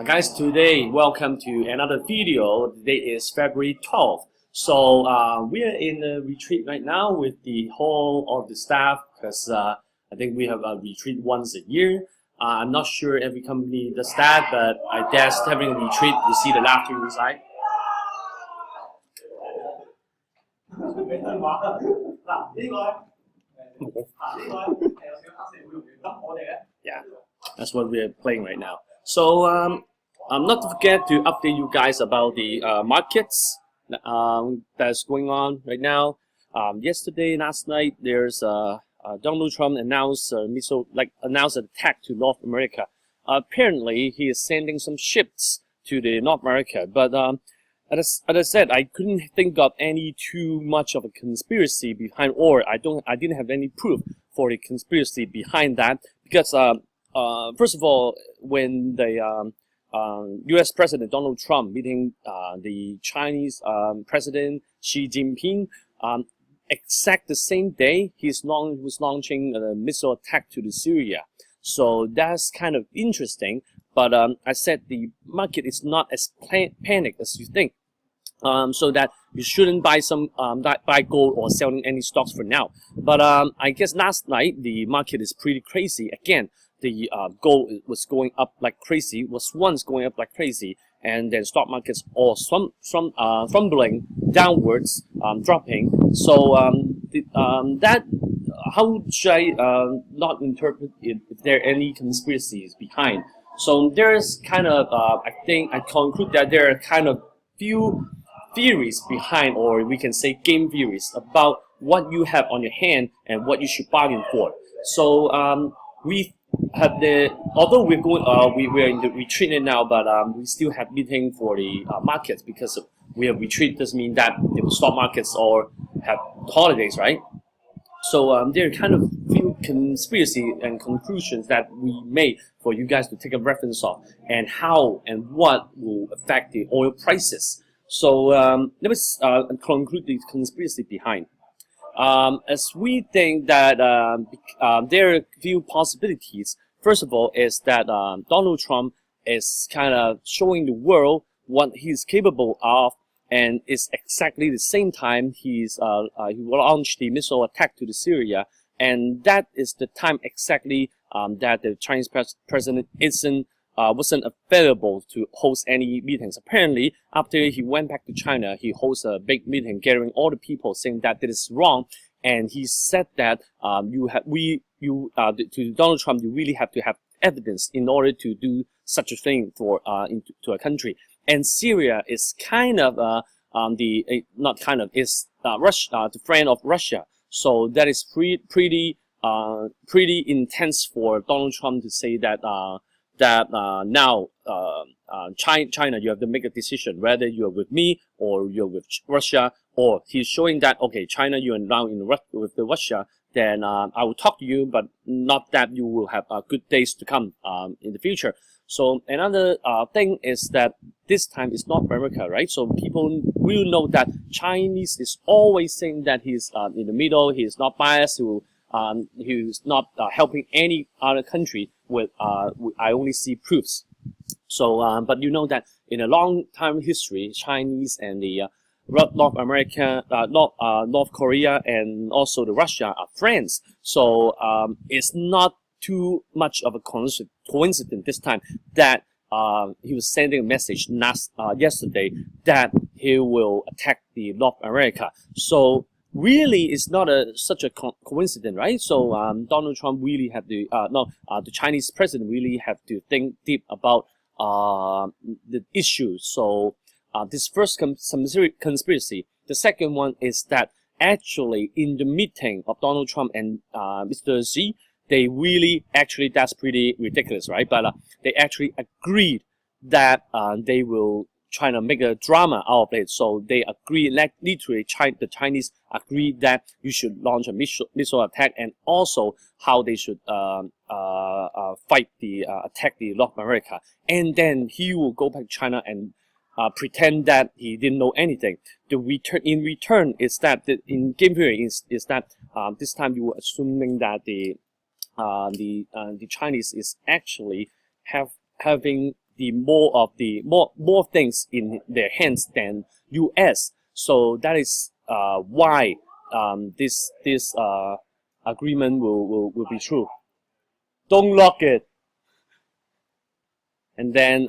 Guys, today welcome to another video. Today is February 12th. So we are in a retreat right now with the whole of the staff because I think we have a retreat once a year. I'm not sure every company does that, but I guess having a retreat, you see the laughter inside. Yeah, that's what we're playing right now. So not to forget to update you guys about the markets that's going on right now. Yesterday, last night, there's Donald Trump announced announced an attack to North America. Apparently, he is sending some ships to the North America, but as I said, I couldn't think of any too much of a conspiracy behind, or I didn't have any proof for the conspiracy behind that, because first of all, when the U.S. President Donald Trump meeting the Chinese President Xi Jinping, exact the same day he was launching a missile attack to the Syria. So that's kind of interesting. But I said the market is not as panicked as you think. So that you shouldn't buy buy gold or selling any stocks for now. But I guess last night the market is pretty crazy again. The gold was going up like crazy, was once going up like crazy, and then stock markets all fumbling downwards, dropping. So that how should I not interpret it if there are any conspiracies behind? So there's kind of I think I conclude that there are kind of few theories behind, or we can say game theories about what you have on your hand and what you should bargain for. So we have although we're going we're in the retreat now, but we still have meeting for the markets, because we have retreat doesn't mean that the stock markets or have holidays, right? So there are kind of few conspiracy and conclusions that we made for you guys to take a reference of, and how and what will affect the oil prices. So let us conclude the conspiracy behind. As we think that there are a few possibilities. First of all, is that Donald Trump is kind of showing the world what he's capable of, and it's exactly the same time he will launch the missile attack to the Syria, and that is the time exactly that the Chinese president wasn't available to host any meetings. Apparently, after he went back to China, he hosted a big meeting gathering all the people, saying that this is wrong, and he said that to Donald Trump, you really have to have evidence in order to do such a thing for into a country. And Syria is kind of Russia, the friend of Russia. So that is pretty intense for Donald Trump to say that now China, you have to make a decision whether you're with me or you're with Russia. Or he's showing that, okay, China, you are now with the Russia, then I will talk to you, but not that you will have good days to come in the future. So another thing is that this time it's North America, right? So people will know that Chinese is always saying that he's in the middle, he is not biased, he's not helping any other country with I only see proofs. So but you know that in a long time history, Chinese and the North America, North Korea, and also the Russia are friends. So it's not too much of a coincidence this time that he was sending a message yesterday that he will attack the North America. So really, it's not such a coincidence, right? So Donald Trump really have to the Chinese president really have to think deep about the issue. So this first conspiracy. The second one is that actually in the meeting of Donald Trump and Mr. Xi, they really that's pretty ridiculous, right? But they actually agreed that they will try to make a drama out of it. So they agree, literally, the Chinese agreed that you should launch a missile attack, and also how they should attack the North America. And then he will go back to China and pretend that he didn't know anything. In return is that in game theory is that this time you were assuming that the Chinese is actually having the more things in their hands than U.S. So that is why this agreement will be true. Don't lock it. And then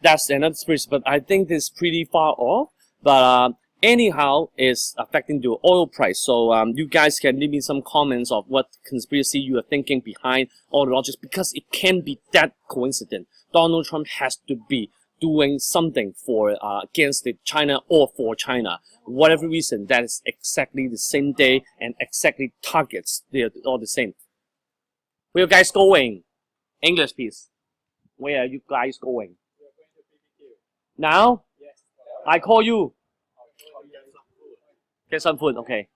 that's another space, but I think this is pretty far off. But anyhow, it's affecting the oil price. So you guys can leave me some comments of what conspiracy you are thinking behind all the logics, because it can't be that coincident. Donald Trump has to be doing something for against China or for China. Whatever reason, that is exactly the same day and exactly targets. They are all the same. Where are you guys going? English, please. Where are you guys going? We are going to BBQ. Now? Yes. I call you. Get some food. Get some food. Okay.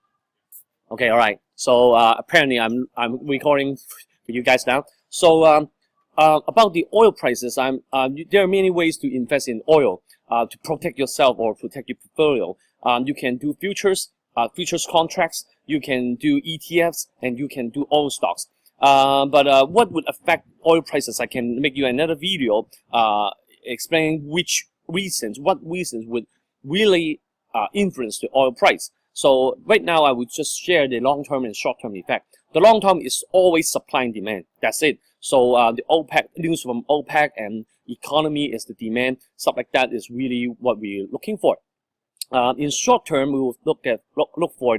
Okay. All right. So apparently I'm recording for you guys now. So about the oil prices, there are many ways to invest in oil to protect yourself or protect your portfolio. You can do futures contracts. You can do ETFs, and you can do oil stocks. But what would affect oil prices? I can make you another video explaining what reasons would really influence the oil price. So right now I would just share the long-term and short-term effect. The long-term is always supply and demand. That's it. So the OPEC news from OPEC and economy is the demand. Stuff like that is really what we're looking for. In short term, we will look for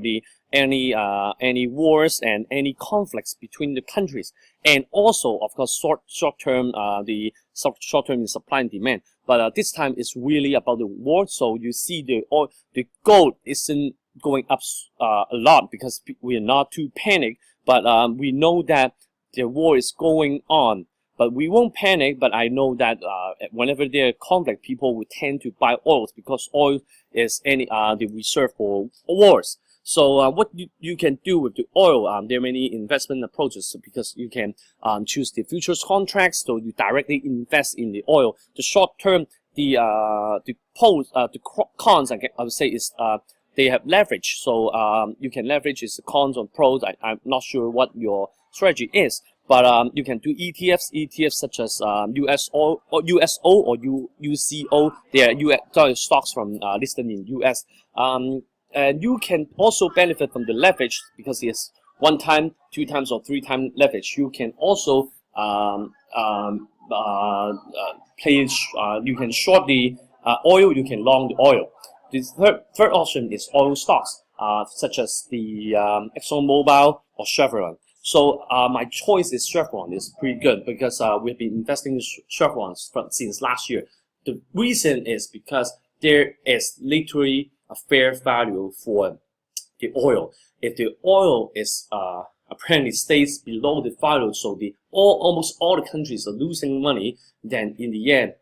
any wars and any conflicts between the countries, and also of course short term in supply and demand. But this time it's really about the war. So you see the gold isn't going up a lot because we are not too panicked. But we know that the war is going on. But we won't panic, but I know that whenever there are conflict, people will tend to buy oils because oil is the reserve for wars. So what you can do with the oil, there are many investment approaches because you can choose the futures contracts, so you directly invest in the oil. The short term, the cons I would say is they have leverage. So you can leverage is the cons or pros. I'm not sure what your strategy is. But you can do ETFs such as USO or UCO. They are US stocks from listed in US. And you can also benefit from the leverage because it's 1 time, 2 times, or 3 times leverage. You can also you can short the oil. You can long the oil. The third option is oil stocks, such as the ExxonMobil or Chevron. So my choice is Chevron. Is pretty good because we've been investing in Chevron since last year. The reason is because there is literally a fair value for the oil. If the oil is apparently stays below the value, so almost all the countries are losing money, then in the end,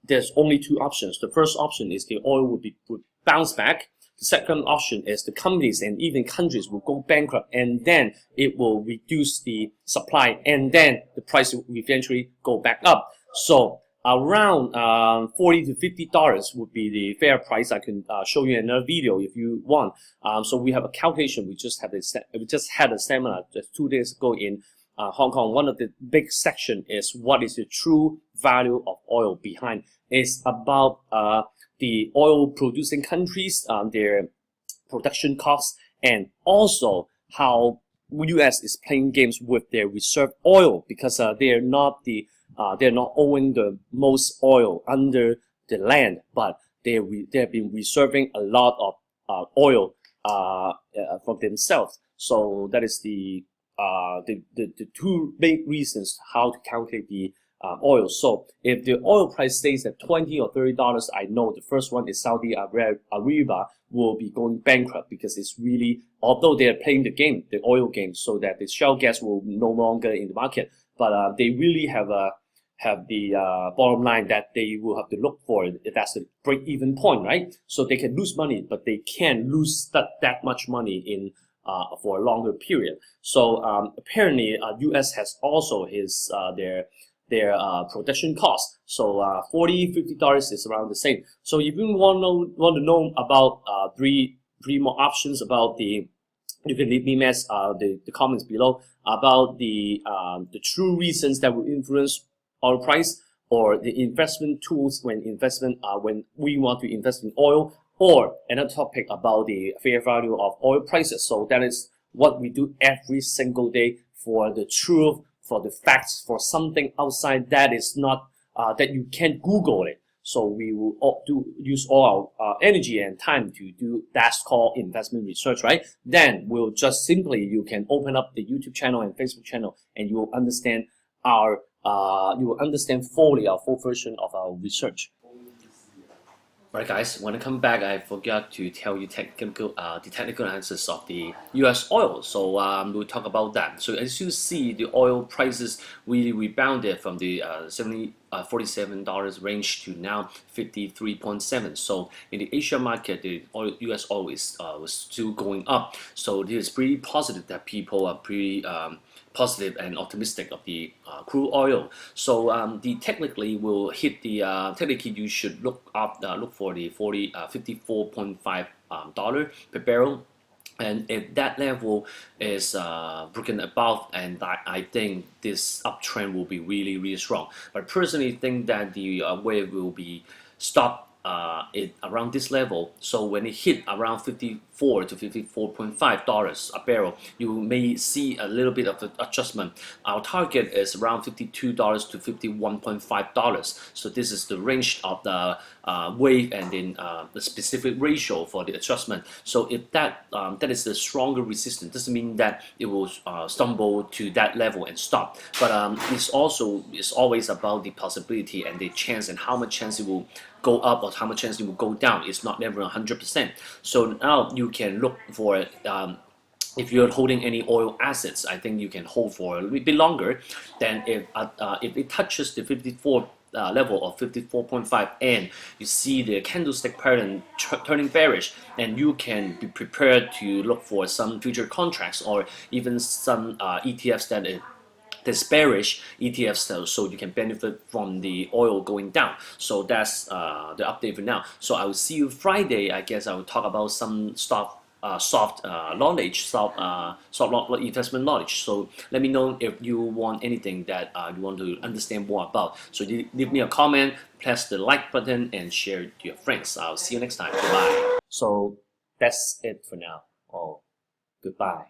there's only 2 options. The first option is the oil would bounce back. The second option is the companies and even countries will go bankrupt, and then it will reduce the supply, and then the price will eventually go back up. So around $40 to $50 would be the fair price. I can show you another video if you want. So we have a calculation. We just had a seminar just 2 days ago in Hong Kong. One of the big section is what is the true value of oil behind. It's about the oil producing countries, their production costs, and also how US is playing games with their reserve oil because they're not owning the most oil under the land, but they have been reserving a lot of oil for themselves. So that is the 2 big reasons how to calculate the oil. So if the oil price stays at $20 or $30, I know the first one is Saudi Arabia will be going bankrupt because it's really, although they are playing the oil game, so that the shale gas will no longer in the market, but they really have the bottom line that they will have to look for. That's the break-even point, right? So they can lose money, but they can't lose that much money in for a longer period. So apparently, U.S. has also their production costs. So $40, $50 is around the same. So if you want to know about three more options about you can leave me the comments below about the true reasons that will influence oil price, or the investment tools when we want to invest in oil, or another topic about the fair value of oil prices. So that is what we do every single day for the truth, for the facts, for something outside that is not that you can't Google it. So we will use all our energy and time to do that's called investment research, right? Then we'll just simply you can open up the YouTube channel and Facebook channel, and you will understand fully our full version of our research. Right, guys, when I come back, I forgot to tell you the technical analysis of the US oil. So we'll talk about that. So as you see, the oil prices really rebounded from the $47 range to now 53.7. So in the Asia market, the US oil was still going up. So it is pretty positive that people are pretty positive and optimistic of the crude oil. So the technically will hit the technically you should look for the 54.5 dollar per barrel. And if that level is broken above, and I think this uptrend will be really strong. But I personally think that the wave will be stopped around this level. So when it hit around 54 to 54.5 dollars a barrel, you may see a little bit of an adjustment. Our target is around 52 dollars to 51.5 dollars. So this is the range of the wave, and then the specific ratio for the adjustment. So if that is the stronger resistance, doesn't mean that it will stumble to that level and stop. But it's always about the possibility and the chance, and how much chance it will go up or how much chance it will go down. It's not never 100%. So now you can look for it. If you're holding any oil assets, I think you can hold for a little bit longer. Then if it touches the 54 level of 54.5, and you see the candlestick pattern turning bearish, and you can be prepared to look for some future contracts or even some ETFs that's bearish ETFs, so you can benefit from the oil going down. So that's the update for now. So I will see you Friday. I guess I will talk about some soft investment knowledge. So let me know if you want anything that you want to understand more about. So leave me a comment, press the like button, and share it to your friends. I'll see you next time. Goodbye. So that's it for now. Oh, goodbye.